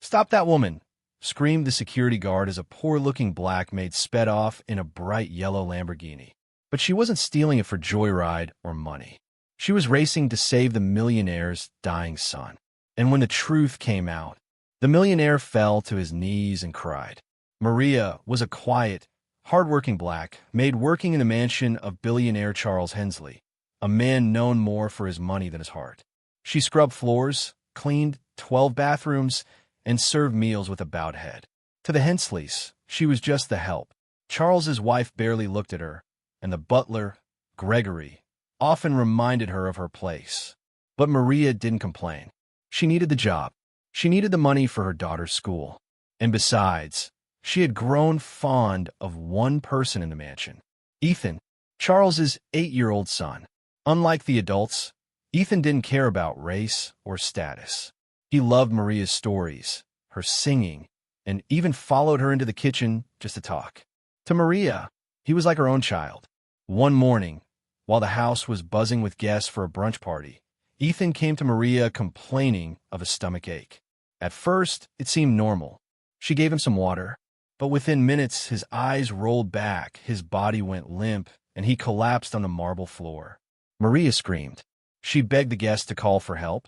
"Stop that woman!" screamed the security guard as a poor-looking black maid sped off in a bright yellow Lamborghini. But she wasn't stealing it for joyride or money. She was racing to save the millionaire's dying son. And when the truth came out, the millionaire fell to his knees and cried. Maria was a quiet, hard-working black maid working in the mansion of billionaire Charles Hensley, a man known more for his money than his heart. She scrubbed floors, cleaned 12 bathrooms, and served meals with a bowed head. To the Hensleys, she was just the help. Charles's wife barely looked at her, and the butler, Gregory, often reminded her of her place. But Maria didn't complain. She needed the job. She needed the money for her daughter's school. And besides, she had grown fond of one person in the mansion, Ethan, Charles's 8-year-old son. Unlike the adults, Ethan didn't care about race or status. He loved Maria's stories, her singing, and even followed her into the kitchen just to talk. To Maria, he was like her own child. One morning, while the house was buzzing with guests for a brunch party, Ethan came to Maria complaining of a stomach ache. At first, it seemed normal. She gave him some water, but within minutes his eyes rolled back, his body went limp, and he collapsed on the marble floor. Maria screamed. She begged the guests to call for help,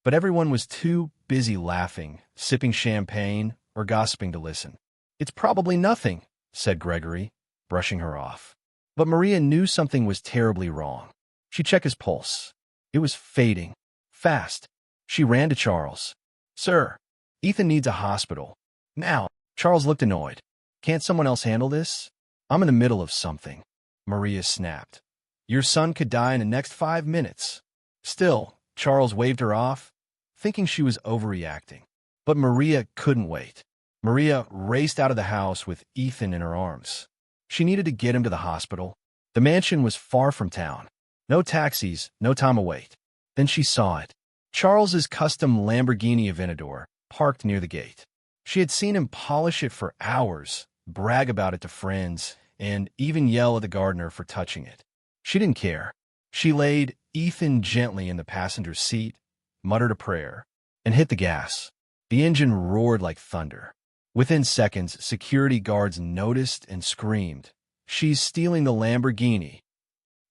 but everyone was too busy laughing, sipping champagne, or gossiping to listen. "It's probably nothing," said Gregory, brushing her off. But Maria knew something was terribly wrong. She checked his pulse. It was fading. Fast. She ran to Charles. "Sir, Ethan needs a hospital. Now." Charles looked annoyed. "Can't someone else handle this? I'm in the middle of something." Maria snapped. "Your son could die in the next 5 minutes. Still, Charles waved her off, thinking she was overreacting. But Maria couldn't wait. Maria raced out of the house with Ethan in her arms. She needed to get him to the hospital. The mansion was far from town. No taxis, no time to wait. Then she saw it. Charles's custom Lamborghini Aventador, parked near the gate. She had seen him polish it for hours, brag about it to friends, and even yell at the gardener for touching it. She didn't care. She laid Ethan gently in the passenger seat, muttered a prayer, and hit the gas. The engine roared like thunder. Within seconds, security guards noticed and screamed, "She's stealing the Lamborghini."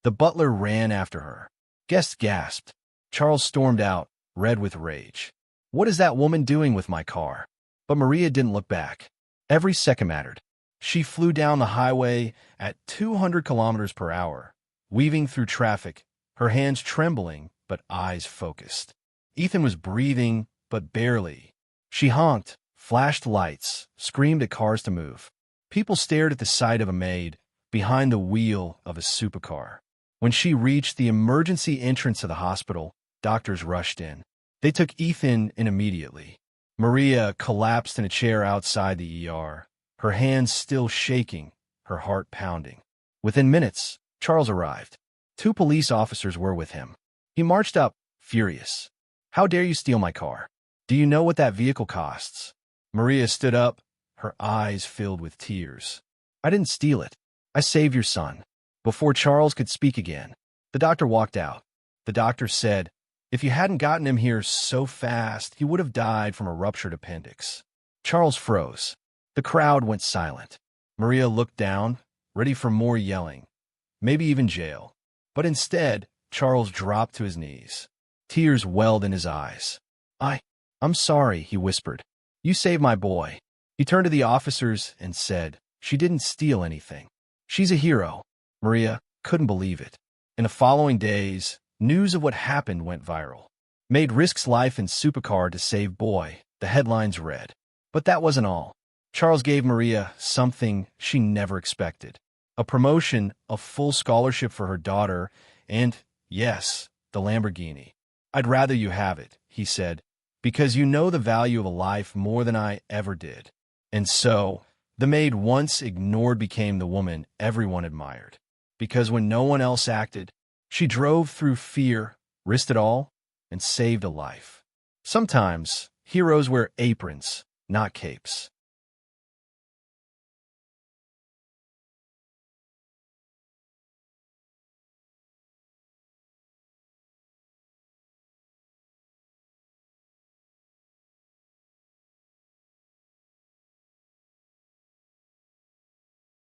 The butler ran after her. Guests gasped. Charles stormed out, red with rage. "What is that woman doing with my car?" But Maria didn't look back. Every second mattered. She flew down the highway at 200 kilometers per hour, weaving through traffic, her hands trembling but eyes focused. Ethan was breathing, but barely. She honked, flashed lights, screamed at cars to move. People stared at the sight of a maid behind the wheel of a supercar. When she reached the emergency entrance of the hospital, doctors rushed in. They took Ethan in immediately. Maria collapsed in a chair outside the ER, her hands still shaking, her heart pounding. Within minutes, Charles arrived. 2 police officers were with him. He marched up, furious. "How dare you steal my car? Do you know what that vehicle costs?" Maria stood up, her eyes filled with tears. "I didn't steal it. I saved your son." Before Charles could speak again, the doctor walked out. The doctor said, "If you hadn't gotten him here so fast, he would have died from a ruptured appendix." Charles froze. The crowd went silent. Maria looked down, ready for more yelling, maybe even jail. But instead, Charles dropped to his knees. Tears welled in his eyes. I'm sorry," he whispered. "You saved my boy." He turned to the officers and said, "She didn't steal anything. She's a hero." Maria couldn't believe it. In the following days, news of what happened went viral. "Maid risks life in supercar to save boy," the headlines read. But that wasn't all. Charles gave Maria something she never expected. A promotion, a full scholarship for her daughter, and, yes, the Lamborghini. "I'd rather you have it," he said, "because you know the value of a life more than I ever did." And so, the maid once ignored became the woman everyone admired. Because when no one else acted, she drove through fear, risked it all, and saved a life. Sometimes, heroes wear aprons, not capes.